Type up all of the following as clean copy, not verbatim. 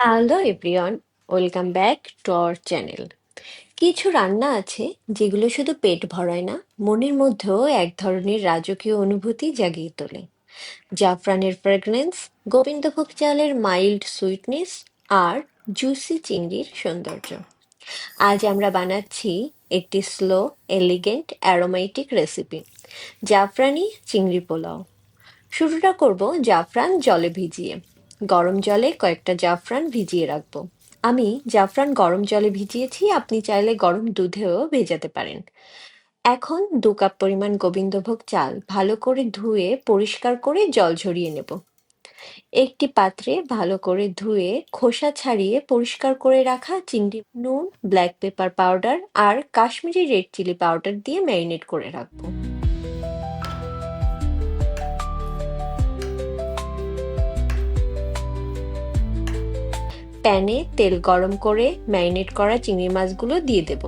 Hello everyone, welcome back to our channel. কিছু রান্না আছে যেগুলো শুধু পেট ভরায় না, মনের মধ্যেও এক ধরনের রাজকীয় অনুভূতি জাগিয়ে তোলে। জাফরানের ফ্রেগনেন্স, গোবিন্দভোগ চালের মাইল্ড সুইটনেস, আর জুসি চিংড়ির সৌন্দর্য। আজ আমরা বানাচ্ছি একটি স্লো, এলিগেন্ট, অ্যারোমেটিক রেসিপি, জাফরানি চিংড়ি পোলাও। শুরুটা করব জাফরান জলে ভিজিয়ে। গরম জলে কয়েকটা জাফরান ভিজিয়ে রাখবো। আমি জাফরান গরম জলে ভিজিয়েছি, আপনি চাইলে গরম দুধেও ভেজাতে পারেন। এখন 2 কাপ পরিমাণ গোবিন্দভোগ চাল ভালো করে ধুয়ে পরিষ্কার করে জল ঝরিয়ে নেব। একটি পাত্রে ভালো করে ধুয়ে খোসা ছাড়িয়ে পরিষ্কার করে রাখা চিংড়ি, নুন, ব্ল্যাক পেপার পাউডার আর কাশ্মীরি রেড চিলি পাউডার দিয়ে ম্যারিনেট করে রাখবো। প্যানে তেল গরম করে ম্যারিনেট করা চিংড়ি মাছগুলো দিয়ে দেব।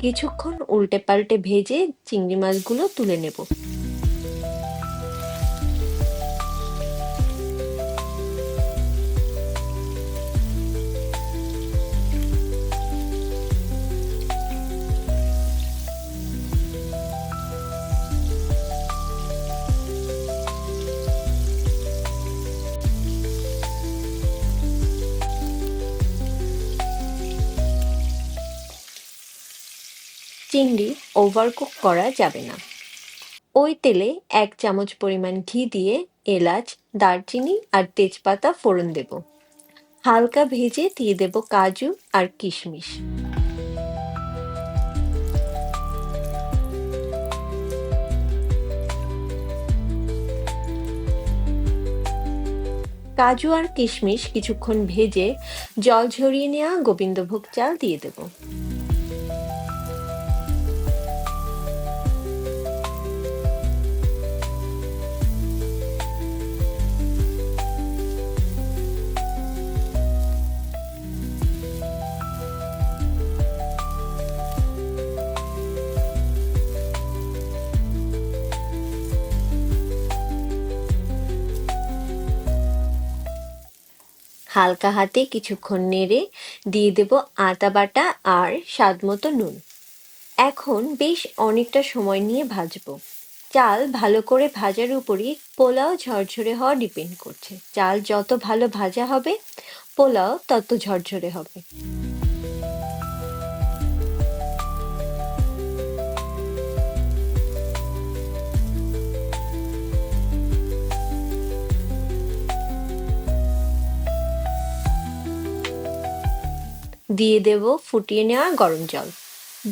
কিছুক্ষণ উল্টে পাল্টে ভেজে চিংড়ি মাছগুলো তুলে নেব। চিংড়ি ওভারকুক করা যাবে না। ওই তেলে 1 চামচ পরিমাণ ঘি দিয়ে এলাচ, দারচিনি আর তেজপাতা ফোড়ন দেব। হালকা ভেজে দিয়ে দেব কাজু আর কিশমিশ। কাজু আর কিশমিশ কিছুক্ষণ ভেজে জল ঝরিয়ে নেওয়া গোবিন্দভোগ চাল দিয়ে দেব। হালকা হাতে কিছুক্ষণ নেড়ে দিয়ে দেব আদা বাটা আর স্বাদ মতো নুন। এখন বেশ অনেকটা সময় নিয়ে ভাজবো। চাল ভালো করে ভাজার উপরই পোলাও ঝরঝরে হওয়া ডিপেন্ড করছে। চাল যত ভালো ভাজা হবে, পোলাও তত ঝরঝরে হবে। দিয়ে দেব ফুটিয়ে নেওয়া গরম জল।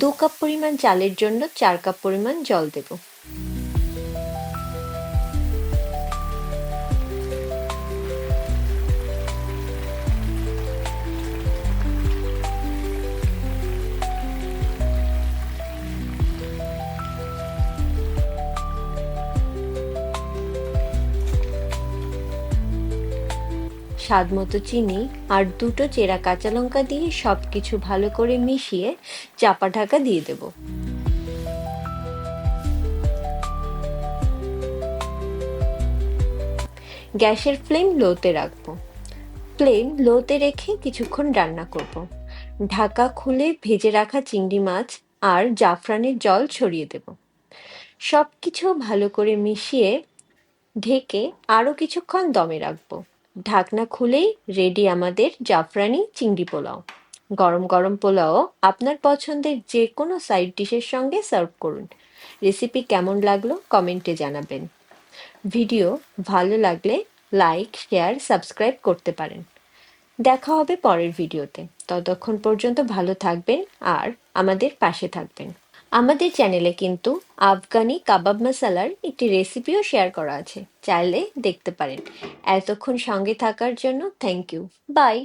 2 কাপ পরিমাণ চালের জন্য 4 কাপ পরিমাণ জল দেব। স্বাদ মতো চিনি আর 2টো চেরা কাঁচা লঙ্কা দিয়ে সবকিছু ভালো করে মিশিয়ে চাপা ঢাকা দিয়ে দেব। গ্যাসের ফ্লেম লোতে রাখবো। ফ্লেম লোতে রেখে কিছুক্ষণ রান্না করব। ঢাকা খুলে ভেজে রাখা চিংড়ি মাছ আর জাফরানের জল ছড়িয়ে দেব। সবকিছু ভালো করে মিশিয়ে ঢেকে আরো কিছুক্ষণ দমে রাখবো। ঢাকনা খুলেই রেডি আমাদের জাফরানি চিংড়ি পোলাও। গরম গরম পোলাও আপনার পছন্দের যে কোনো সাইড ডিশের সঙ্গে সার্ভ করুন। রেসিপি কেমন লাগলো কমেন্টে জানাবেন। ভিডিও ভালো লাগলে লাইক, শেয়ার, সাবস্ক্রাইব করতে পারেন। দেখা হবে পরের ভিডিওতে। ততক্ষণ পর্যন্ত ভালো থাকবেন আর আমাদের পাশে থাকবেন। আমাদের চ্যানেলে কিন্তু আফগানি কাবাব মশালার একটি রেসিপিও শেয়ার করা আছে, চাইলে দেখতে পারেন। এতক্ষণ সঙ্গে থাকার জন্য থ্যাংক ইউ। বাই।